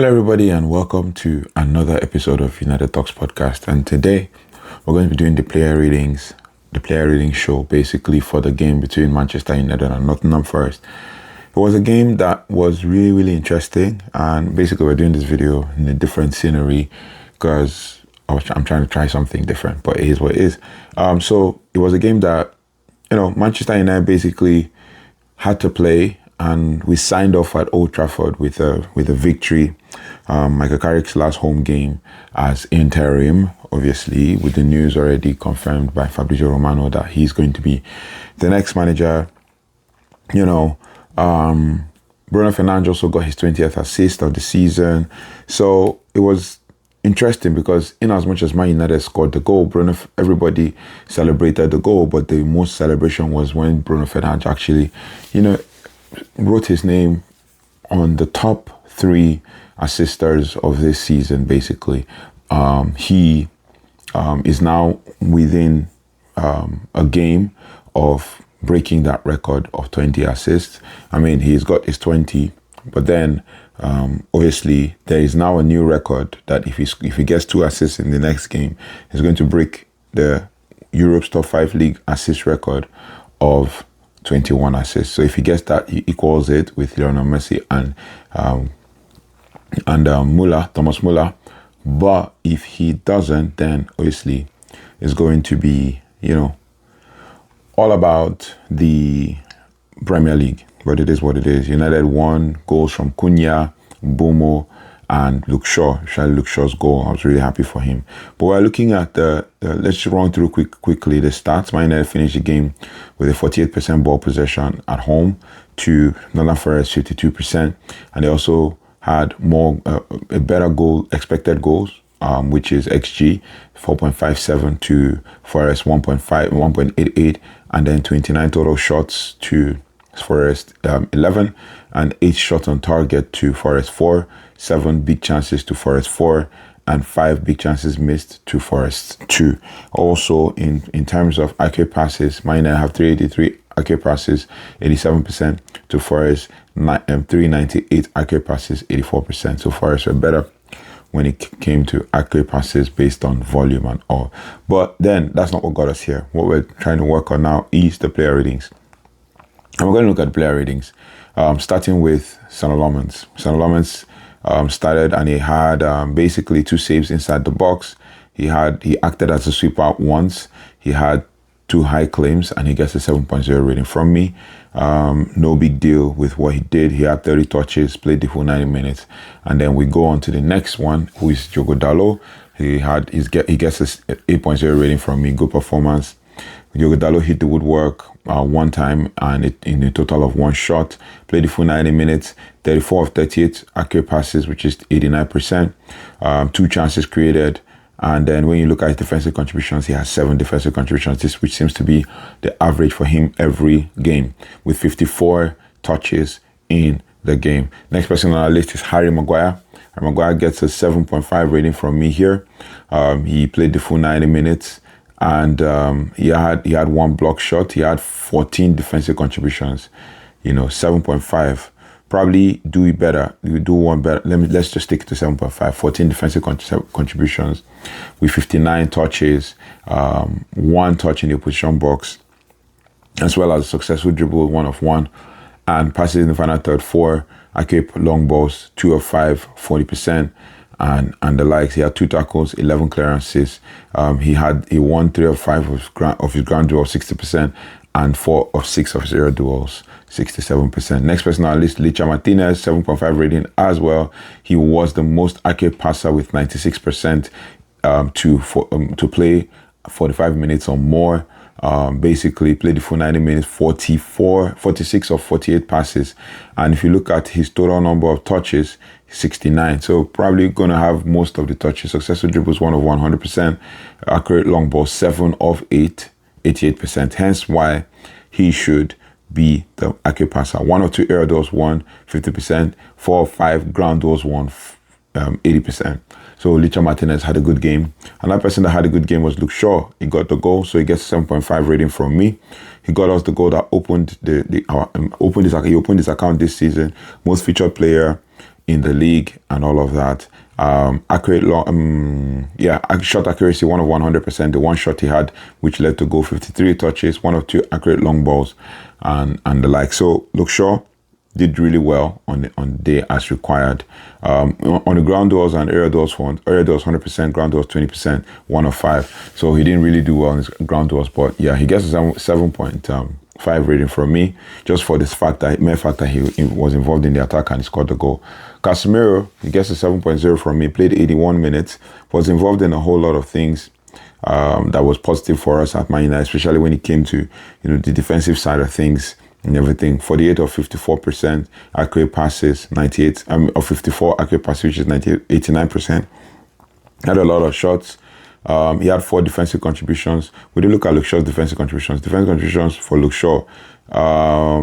Hello, everybody, and welcome to another episode of United Talks podcast. And today we're going to be doing the player reading show, basically for the game between Manchester United and Nottingham Forest. It was a game that was really, really interesting, and basically we're doing this video in a different scenery because I'm trying to try something different, but it is what it is. So it was a game that Manchester United basically had to play. And we signed off at Old Trafford with a victory. Michael Carrick's last home game as interim, obviously, with the news already confirmed by Fabrizio Romano that he's going to be the next manager. Bruno Fernandes also got his 20th assist of the season. So it was interesting because in as much as Man United scored the goal, everybody celebrated the goal, but the most celebration was when Bruno Fernandes actually, wrote his name on the top 3 assisters of this season, basically. He is now within a game of breaking that record of 20 assists. I mean, he's got his 20, but then obviously there is now a new record that if he gets 2 assists in the next game, he's going to break the Europe's top 5 league assist record of 21 assists. So if he gets that, he equals it with Lionel Messi and Thomas Muller. But if he doesn't, then obviously it's going to be, all about the Premier League. But it is what it is. United won, goals from Cunha, Mbeumo, and Luke Shaw. Luke Shaw's goal, I was really happy for him. But we're looking at let's run through quickly the stats. Man United finished the game with a 48% ball possession at home to Nottingham Forest 52%, and they also had a better expected goals, which is XG 4.57 to Forest 1.88, and then 29 total shots to Forest 11, and 8 shots on target to Forest 4, 7 big chances to Forest 4, and 5 big chances missed to Forest 2. Also, in terms of accurate passes, Man United have 383 accurate passes, 87% to Forest, 398 accurate passes, 84%. So Forest were better when it came to accurate passes based on volume and all. But then that's not what got us here. What we're trying to work on now is the player ratings. And we're going to look at player ratings, starting with Saint Lomans. Saint Lomans started and he had basically 2 saves inside the box. He acted as a sweeper once. He had 2 high claims and he gets a 7.0 rating from me. No big deal with what he did. He had 30 touches, played the full 90 minutes. And then we go on to the next one, who is Diogo Dalot. He gets a 8.0 rating from me. Good performance. Diogo Dalot hit the woodwork one time and in a total of 1 shot. Played the full 90 minutes, 34 of 38 accurate passes, which is 89%. 2 chances created. And then when you look at his defensive contributions, he has 7 defensive contributions, which seems to be the average for him every game, with 54 touches in the game. Next person on our list is Harry Maguire. Harry Maguire gets a 7.5 rating from me here. He played the full 90 minutes. And he had 1 block shot. He had 14 defensive contributions. 7.5. Probably do it better. You do one better. Let's just stick to 7.5. 14 defensive contributions with 59 touches, 1 touch in the opposition box, as well as a successful dribble 1 of 1, and passes in the final third 4 accurate long balls 2 of 5, 40%. And the likes. He had 2 tackles, 11 clearances. He won 3 of 5 of his ground duels, 60%, and 4 of 6 of his air duels, 67%. Next person on our list, Licha Martinez, 7.5 rating as well. He was the most accurate passer with 96% to play 45 minutes or more. Basically played the full 90 minutes, 46 of 48 passes. And if you look at his total number of touches, 69. So probably going to have most of the touches. Successful dribbles 1 of 100%. Accurate long ball 7 of 8, 88%. Hence why he should be the accurate passer. 1 or 2 air duels 1, 50%. 4 or 5 ground duels 1, 80%. So Licha Martinez had a good game. Another person that had a good game was Luke Shaw. He got the goal, so he gets a 7.5 rating from me. He got us the goal that opened his account this season. Most featured player in the league and all of that. Accurate shot accuracy, 1 of 100%. The one shot he had, which led to goal, 53 touches, 1 of 2 accurate long balls, and the like. So Luke Shaw did really well on the day as required. On the ground duels and aerial duels front, aerial duels 100%, ground duels 20%, 1 of 5. So he didn't really do well in his ground duels, but yeah, he gets a 7.5 rating from me, just for this fact that he was involved in the attack and he scored the goal. Casemiro, he gets a 7.0 from me, played 81 minutes, was involved in a whole lot of things that was positive for us at Man United, especially when it came to the defensive side of things and everything. 48 of 54% accurate passes, 98 of 54 accurate passes, which is 89%. Had a lot of shots. He had 4 defensive contributions. We did look at Luke Shaw's defensive contributions. Defensive contributions for Luke Shaw,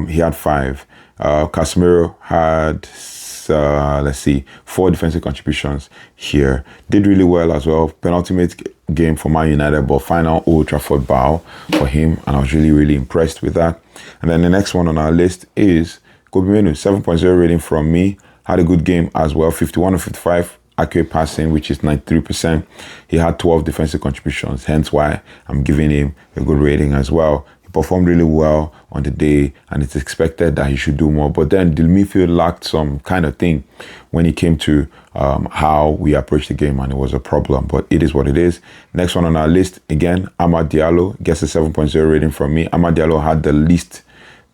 he had 5. Casemiro had 4 defensive contributions here. Did really well as well. Penultimate game for Man United, but final Old Trafford bow for him, and I was really, really impressed with that. And then the next one on our list is Kobbie Mainoo, 7.0 rating from me. Had a good game as well, 51 of 55 accurate passing, which is 93%. He had 12 defensive contributions, hence why I'm giving him a good rating as well. He performed really well on the day, and it's expected that he should do more. But then the midfield lacked some kind of thing when it came to how we approached the game, and it was a problem. But it is what it is. Next one on our list, again, Amad Diallo gets a 7.0 rating from me. Amad Diallo had the least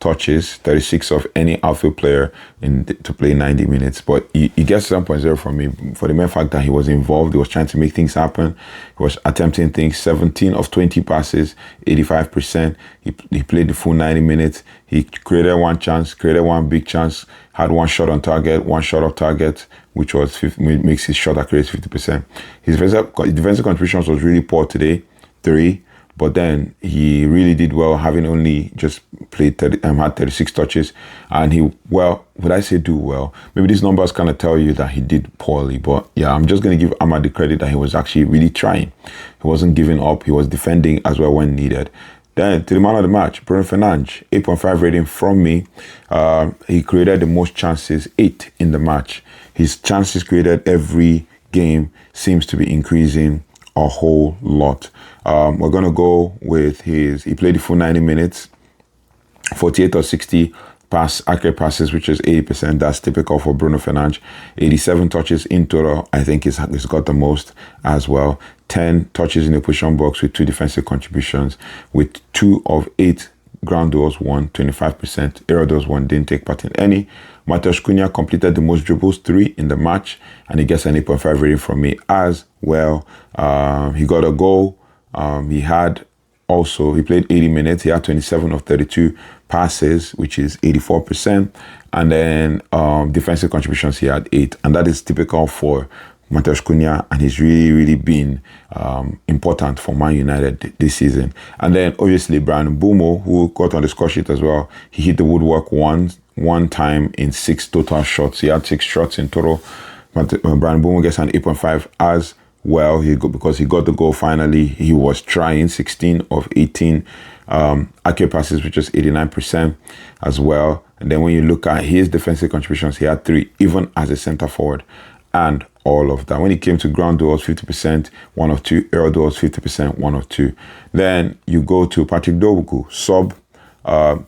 touches, 36 of any outfield player to play 90 minutes, but he gets 7.0 from me for the mere fact that he was involved. He was trying to make things happen. He was attempting things. 17 of 20 passes, 85%. He played the full 90 minutes. He created one chance, created one big chance, had 1 shot on target, 1 shot off target, which was makes his shot accuracy 50%. His defensive contributions was really poor today, 3. But then he really did well, having only just played had 36 touches. And would I say do well? Maybe these numbers kind of tell you that he did poorly. But yeah, I'm just going to give Amad the credit that he was actually really trying. He wasn't giving up. He was defending as well when needed. Then to the man of the match, Bruno Fernandes, 8.5 rating from me. He created the most chances, 8 in the match. His chances created every game seems to be increasing a whole lot. We're going to go with he played the full 90 minutes, 48 or 60 accurate passes, which is 80%. That's typical for Bruno Fernandes. 87 touches in total. I think he's got the most as well. 10 touches in the position box with 2 defensive contributions, with 2 of 8 ground duels won, 25%. Aerial duels won, didn't take part in any. Matheus Cunha completed the most dribbles, 3 in the match, and he gets an 8.5 rating from me as well. He got a goal. He played 80 minutes. He had 27 of 32 passes, which is 84%. And then defensive contributions, he had 8. And that is typical for Matheus Cunha, and he's really, really been important for Man United this season. And then obviously Bryan Mbeumo, who got on the score sheet as well, he hit the woodwork one time in 6 total shots. He had 6 shots in total. But Bryan Mbeumo gets an 8.5 as well, because he got the goal finally. He was trying 16 of 18 accurate passes, which is 89% as well. And then when you look at his defensive contributions, he had 3, even as a centre forward, and all of that. When it came to ground duels, 50%, 1 of 2. Aerial duels, 50%, 1 of 2. Then you go to Patrick Dobuku, sub,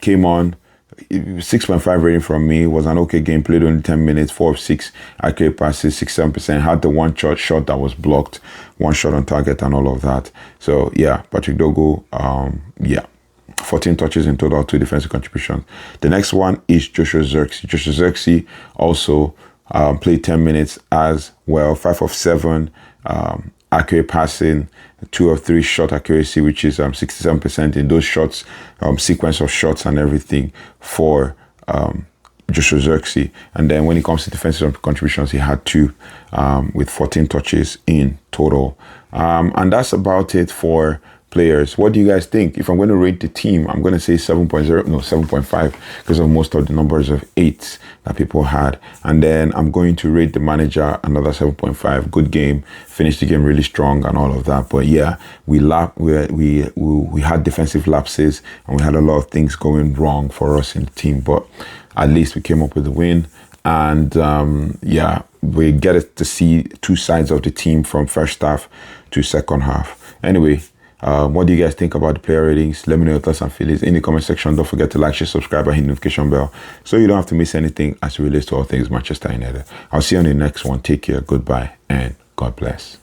came on, 6.5 rating from me. Was an okay game, played only 10 minutes, 4 of 6 accurate passes, 67%. Had the 1 shot that was blocked, 1 shot on target, and all of that. So yeah, Patrick Dogu, 14 touches in total, 2 defensive contributions. The next one is Joshua Zirkzee. Joshua Zirkzee also played 10 minutes as well, 5 of 7 accurate passing, 2 of 3 shot accuracy, which is 67% in those shots, sequence of shots and everything for Joshua Zirkzee. And then when it comes to defensive contributions, he had 2 with 14 touches in total. And that's about it for players. What do you guys think? If I'm going to rate the team, I'm going to say 7.5, because of most of the numbers of 8 that people had. And then I'm going to rate the manager another 7.5. Good game, finished the game really strong and all of that. But yeah, we had defensive lapses, and we had a lot of things going wrong for us in the team. But at least we came up with a win. And yeah, we get to see two sides of the team from first half to second half. Anyway, what do you guys think about the player ratings? Let me know your thoughts and feelings in the comment section. Don't forget to like, share, subscribe, and hit the notification bell so you don't have to miss anything as it relates to all things Manchester United. I'll see you on the next one. Take care, goodbye, and God bless.